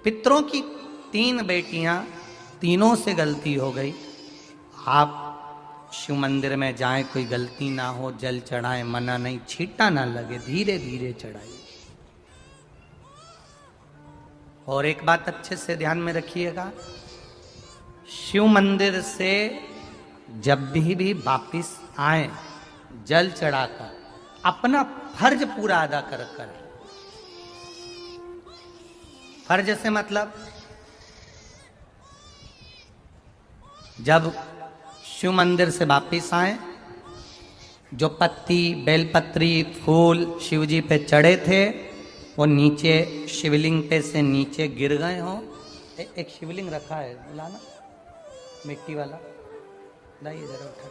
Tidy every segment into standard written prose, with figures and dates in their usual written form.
पितरों की 3 बेटियां, तीनों से गलती हो गई। आप शिव मंदिर में जाएं, कोई गलती ना हो, जल चढ़ाएं, मना नहीं, छींटा ना लगे, धीरे धीरे चढ़ाइए। और एक बात अच्छे से ध्यान में रखिएगा, शिव मंदिर से जब भी वापिस आए, जल चढ़ाकर अपना फर्ज पूरा अदा कर। फर्ज से मतलब जब शिव मंदिर से वापिस आए, जो पत्ती, बेलपत्री, फूल शिव जी पे चढ़े थे वो नीचे शिवलिंग पे से नीचे गिर गए हो। एक शिवलिंग रखा है, लाना मिट्टी वाला, लाइए जरा उठा।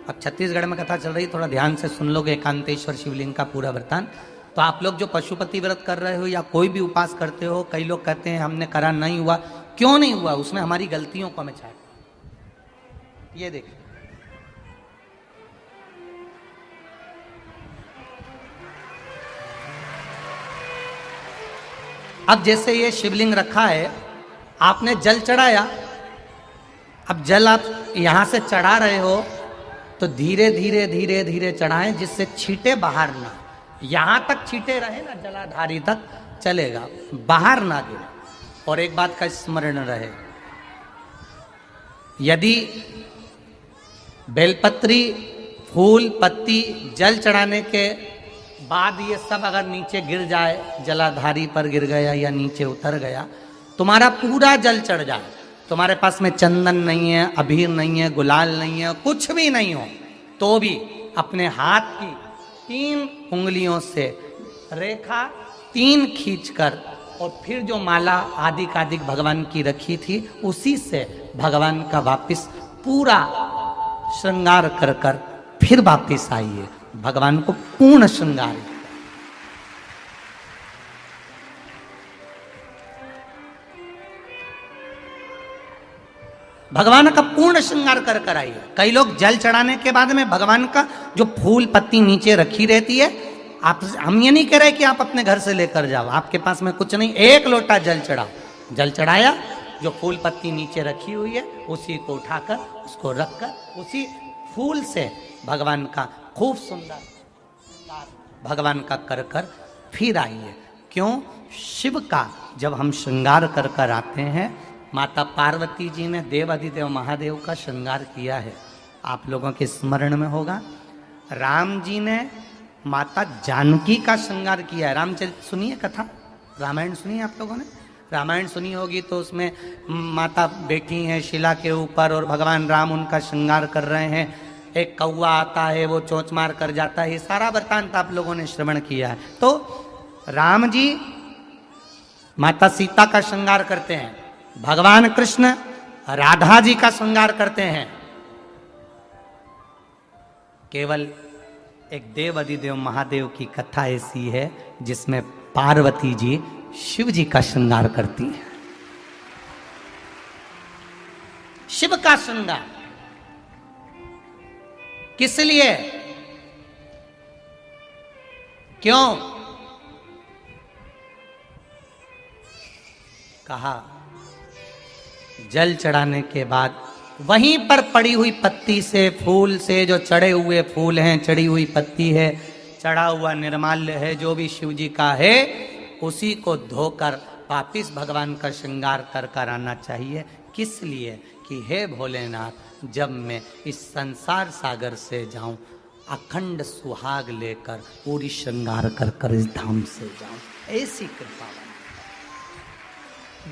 अब छत्तीसगढ़ में कथा चल रही, थोड़ा ध्यान से सुन लोगे एकांतेश्वर शिवलिंग का पूरा वृतांत। तो आप लोग जो पशुपति व्रत कर रहे हो या कोई भी उपास करते हो, कई लोग कहते हैं हमने करा नहीं हुआ। क्यों नहीं हुआ? उसमें हमारी गलतियों को हमें छाट। ये देखिए, अब जैसे ये शिवलिंग रखा है, आपने जल चढ़ाया, अब जल आप यहां से चढ़ा रहे हो तो धीरे धीरे धीरे धीरे चढ़ाएं, जिससे छींटे बाहर ना, यहां तक छींटे रहे ना, जलाधारी तक चलेगा, बाहर ना गिरे। और एक बात का स्मरण रहे, यदि बेलपत्री, फूल, पत्ती जल चढ़ाने के बाद ये सब अगर नीचे गिर जाए, जलाधारी पर गिर गया या नीचे उतर गया, तुम्हारा पूरा जल चढ़ जाए, तुम्हारे पास में चंदन नहीं है, अबीर नहीं है, गुलाल नहीं है, कुछ भी नहीं हो, तो भी अपने हाथ की 3 उंगलियों से रेखा 3 खींचकर और फिर जो माला आदिक भगवान की रखी थी उसी से भगवान का वापिस पूरा श्रृंगार कर कर फिर वापिस आइए, भगवान को पूर्ण श्रृंगार। भगवान का पूर्ण श्रृंगार कर कर आइए। कई लोग जल चढ़ाने के बाद में भगवान का जो फूल पत्ती नीचे रखी रहती है, आप, हम ये नहीं कह रहे कि आप अपने घर से लेकर जाओ, आपके पास में कुछ नहीं, 1 लोटा जल चढ़ाओ, जल चढ़ाया, जो फूल पत्ती नीचे रखी हुई है उसी को उठाकर उसको रखकर उसी फूल से भगवान का खूब सुंदर भगवान का कर कर फिर आइए। क्यों? शिव का जब हम श्रृंगार कर कर आते हैं, माता पार्वती जी ने देवाधिदेव महादेव का श्रृंगार किया है, आप लोगों के स्मरण में होगा। राम जी ने माता जानकी का श्रृंगार किया है। रामचरित सुनिए कथा, रामायण सुनिए आप लोगों ने, रामायण सुनी होगी तो उसमें माता बैठी हैं शिला के ऊपर और भगवान राम उनका श्रृंगार कर रहे हैं। एक कौवा आता है, वो चोंच मार कर जाता है, ये सारा वृतांत आप लोगों ने श्रवण किया है। तो राम जी माता सीता का श्रृंगार करते हैं, भगवान कृष्ण राधा जी का श्रृंगार करते हैं। केवल एक देव अधिदेव महादेव की कथा ऐसी है जिसमें पार्वती जी शिव जी का श्रृंगार करती है। शिव का श्रृंगार किस लिए? क्यों? कहा जल चढ़ाने के बाद वहीं पर पड़ी हुई पत्ती से, फूल से, जो चढ़े हुए फूल हैं, चढ़ी हुई पत्ती है, चढ़ा हुआ निर्माल्य है, जो भी शिव जी का है, उसी को धोकर वापिस भगवान का श्रृंगार कर कर आना चाहिए। किस लिए? कि हे भोलेनाथ, जब मैं इस संसार सागर से जाऊं, अखंड सुहाग लेकर पूरी श्रृंगार कर कर इस धाम से जाऊं, ऐसी कृपा बना।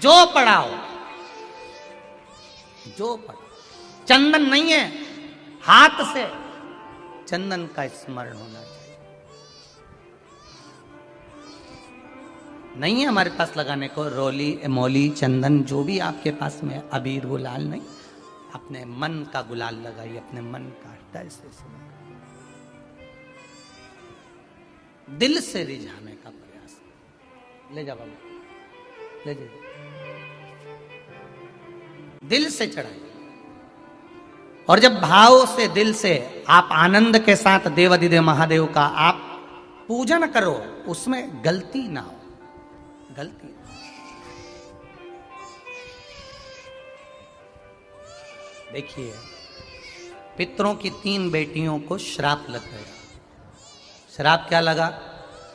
जो पढ़ाओ, जो पढ़ो, चंदन नहीं है, हाथ से चंदन का स्मरण होना चाहिए। नहीं है हमारे पास लगाने को रोली, मौली, चंदन, जो भी आपके पास में, अबीर, गुलाल नहीं, अपने मन का गुलाल लगाइए, अपने मन का हृदय से दिल से रिझाने का प्रयास। ले जा बाबू, ले जा, दिल से चढ़ाइए। और जब भाव से, दिल से आप आनंद के साथ देवाधिदेव महादेव का आप पूजन करो, उसमें गलती ना हो, गलती। देखिए, पितरों की 3 बेटियों को श्राप लग गया। श्राप क्या लगा?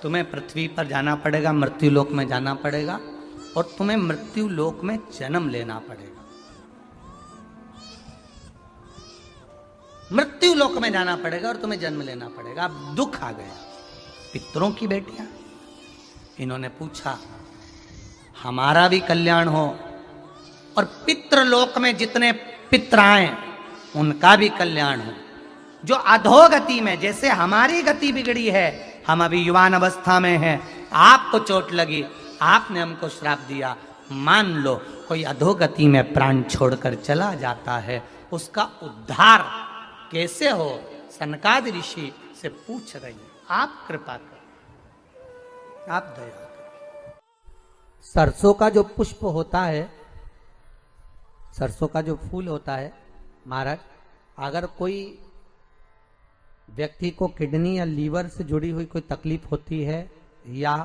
तुम्हें पृथ्वी पर जाना पड़ेगा, मृत्यु लोक में जाना पड़ेगा, और तुम्हें मृत्यु लोक में जन्म लेना पड़ेगा। मृत्यु लोक में जाना पड़ेगा और तुम्हें जन्म लेना पड़ेगा। अब दुख आ गया। पितरों की बेटियां, इन्होंने पूछा हमारा भी कल्याण हो और पितृलोक में जितने पितर आए उनका भी कल्याण हो। जो अधोगति में, जैसे हमारी गति बिगड़ी है, हम अभी युवान अवस्था में हैं, आपको चोट लगी, आपने हमको श्राप दिया, मान लो कोई अधोगति में प्राण छोड़कर चला जाता है, उसका उद्धार कैसे हो? सनकादि ऋषि से पूछ रही है। आप कृपा करें, आप दया करें। सरसों का जो पुष्प होता है, सरसों का जो फूल होता है महाराज, अगर कोई व्यक्ति को किडनी या लीवर से जुड़ी हुई कोई तकलीफ होती है, या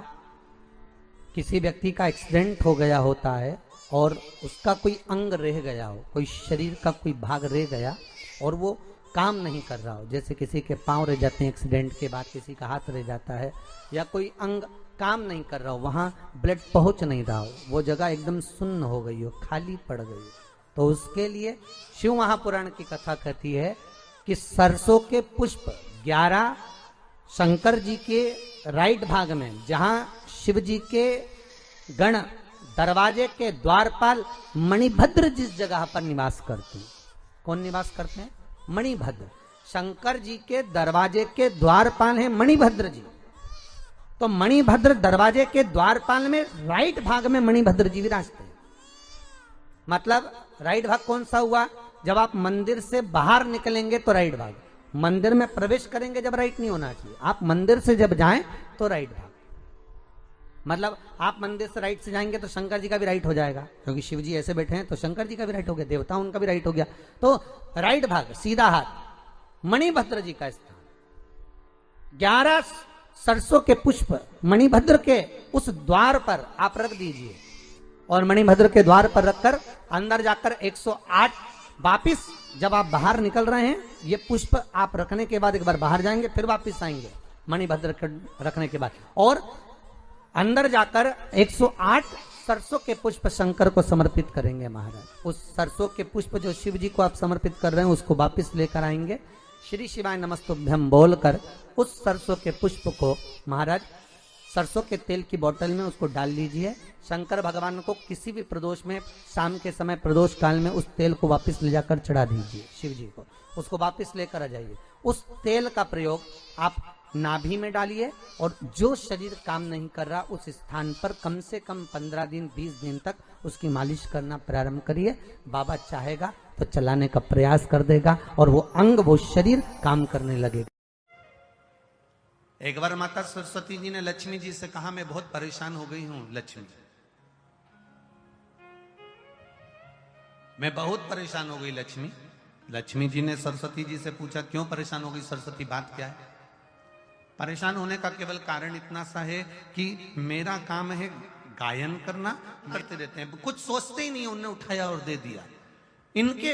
किसी व्यक्ति का एक्सीडेंट हो गया होता है और उसका कोई अंग रह गया हो, कोई शरीर का कोई भाग रह गया और वो काम नहीं कर रहा हो, जैसे किसी के पांव रह जाते हैं एक्सीडेंट के बाद, किसी का हाथ रह जाता है, या कोई अंग काम नहीं कर रहा हो, वहां ब्लड पहुंच नहीं रहा हो, वो जगह एकदम सुन्न हो गई हो, खाली पड़ गई हो, तो उसके लिए शिव महापुराण की कथा कहती है कि सरसों के पुष्प 11 शंकर जी के राइट भाग में, जहां शिव जी के गण दरवाजे के द्वारपाल मणिभद्र जिस जगह पर निवास करते हैं, कौन निवास करते हैं? मणिभद्र। शंकर जी के दरवाजे के द्वारपाल हैं मणिभद्र जी। तो मणिभद्र दरवाजे के द्वारपाल में राइट भाग में मणिभद्र जी विराजते हैं। मतलब राइट भाग कौन सा हुआ? जब आप मंदिर से बाहर निकलेंगे तो राइट भाग, मंदिर में प्रवेश करेंगे जब राइट नहीं होना चाहिए, आप मंदिर से जब जाएं तो राइट भाग। मतलब आप मंदिर से राइट से जाएंगे तो शंकर जी का भी राइट हो जाएगा, क्योंकि शिव जी ऐसे बैठे हैं तो शंकर जी का भी राइट हो गया, देवता उनका भी राइट हो गया, तो राइट भाग सीधा हाथ मणिभद्र जी का स्थान। 11 सरसों के पुष्प मणिभद्र के उस द्वार पर आप रख दीजिए, और मणिभद्र के द्वार पर रखकर अंदर जाकर 108 वापिस जब आप बाहर निकल रहे हैं, ये पुष्प आप रखने के बाद एक बार बाहर जाएंगे, फिर वापिस आएंगे मणिभद्र के रखने के बाद, और अंदर जाकर 108 सरसों के पुष्प शंकर को समर्पित करेंगे महाराज। उस सरसों के पुष्प जो शिव जी को आप समर्पित कर रहे हैं उसको वापिस लेकर आएंगे, श्री शिवाय नमस्तुभ्यम बोलकर उस सरसों के पुष्प को महाराज सरसों के तेल की बोतल में उसको डाल लीजिए। शंकर भगवान को किसी भी प्रदोष में, शाम के समय प्रदोष काल में उस तेल को वापस ले जाकर चढ़ा दीजिए शिव जी को, उसको वापस लेकर आ जाइए। उस तेल का प्रयोग आप नाभि में डालिए, और जो शरीर काम नहीं कर रहा उस स्थान पर कम से कम 15 दिन 20 दिन तक उसकी मालिश करना प्रारंभ करिए। बाबा चाहेगा तो चलाने का प्रयास कर देगा और वो अंग, वो शरीर काम करने लगेगा। एक बार माता सरस्वती जी ने लक्ष्मी जी से कहा, मैं बहुत परेशान हो गई हूं लक्ष्मी, मैं बहुत परेशान हो गई लक्ष्मी। लक्ष्मी जी ने सरस्वती जी से पूछा, क्यों परेशान हो गई सरस्वती, बात क्या है? परेशान होने का केवल कारण इतना सा है कि मेरा काम है गायन करना, करते रहते हैं, कुछ सोचते ही नहीं, उन्होंने उठाया और दे दिया। इनके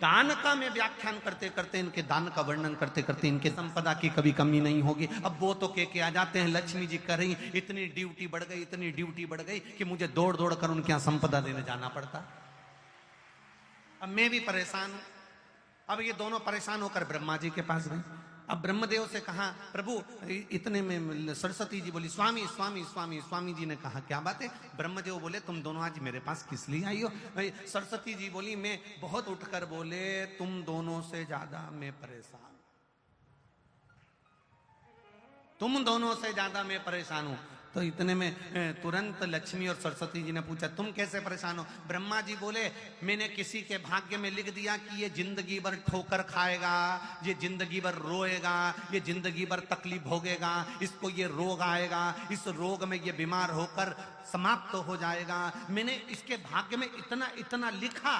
दान का मैं व्याख्यान करते करते, इनके दान का वर्णन करते करते, इनके संपदा की कभी कमी नहीं होगी। अब वो तो के आ जाते हैं, लक्ष्मी जी कर रही, इतनी ड्यूटी बढ़ गई, इतनी ड्यूटी बढ़ गई कि मुझे दौड़ दौड़ कर उनके यहाँ संपदा देने जाना पड़ता। अब मैं भी परेशान हूं। अब ये दोनों परेशान होकर ब्रह्मा जी के पास गए। अब ब्रह्मदेव से कहा, प्रभु इतने में सरस्वती जी बोली, स्वामी स्वामी स्वामी। स्वामी जी ने कहा, क्या बात है? ब्रह्मदेव बोले, तुम दोनों आज मेरे पास किस लिए आई हो? सरस्वती जी बोली, मैं बहुत उठकर बोले, तुम दोनों से ज्यादा मैं परेशान, तुम दोनों से ज्यादा मैं परेशान हूं। तो इतने में तुरंत लक्ष्मी और सरस्वती जी ने पूछा, तुम कैसे परेशान हो? ब्रह्मा जी बोले, मैंने किसी के भाग्य में लिख दिया कि ये जिंदगी भर ठोकर खाएगा, ये जिंदगी भर रोएगा, ये जिंदगी भर तकलीफ भोगेगा, इसको ये रोग आएगा, इस रोग में ये बीमार होकर समाप्त हो जाएगा। मैंने इसके भाग्य में इतना इतना लिखा,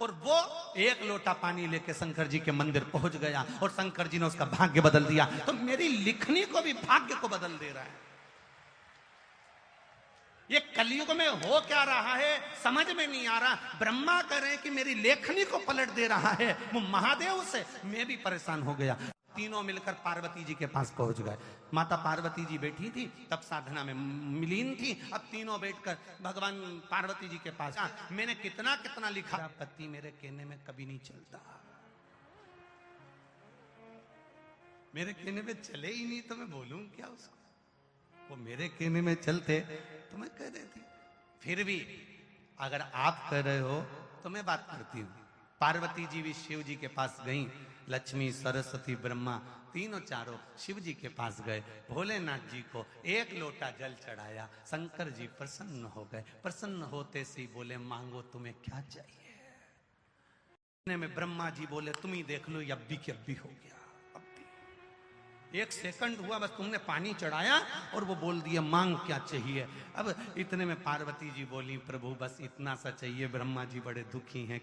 और वो एक लोटा पानी लेके शंकर जी के मंदिर पहुंच गया और शंकर जी ने उसका भाग्य बदल दिया। तो मेरी लिखनी को भी भाग्य को बदल दे रहा है। ये कलयुग में हो क्या रहा है समझ में नहीं आ रहा। ब्रह्मा कह रहे हैं कि मेरी लेखनी को पलट दे रहा है, वो महादेव से मैं भी परेशान हो गया। तीनों मिलकर पार्वती जी के पास पहुंच गए। माता पार्वती जी बैठी थी, तब साधना में मिलीन थी। अब तीनों बैठकर भगवान पार्वती जी के पास, मैंने कितना कितना लिखा, पति मेरे कहने में कभी नहीं चलता, मेरे कहने में चले ही नहीं तो मैं बोलूं क्या उसको, वो मेरे कहने में चलते तो मैं कह देती। फिर भी अगर आप कह रहे हो तो मैं बात करती हूं। पार्वती जी भी शिव जी के पास गईं, लक्ष्मी सरस्वती ब्रह्मा तीनों चारों शिव जी के पास गए। भोलेनाथ जी को एक लोटा जल चढ़ाया, शंकर जी प्रसन्न हो गए। प्रसन्न होते से बोले मांगो तुम्हें क्या चाहिए। में ब्रह्मा जी बोले तुम ही देख लो, अब भी हो गया। अब भी 1 सेकंड हुआ बस, तुमने पानी चढ़ाया और वो बोल दिया मांग क्या चाहिए। अब इतने में पार्वती जी बोली प्रभु बस इतना सा चाहिए। ब्रह्मा जी बड़े दुखी हैं।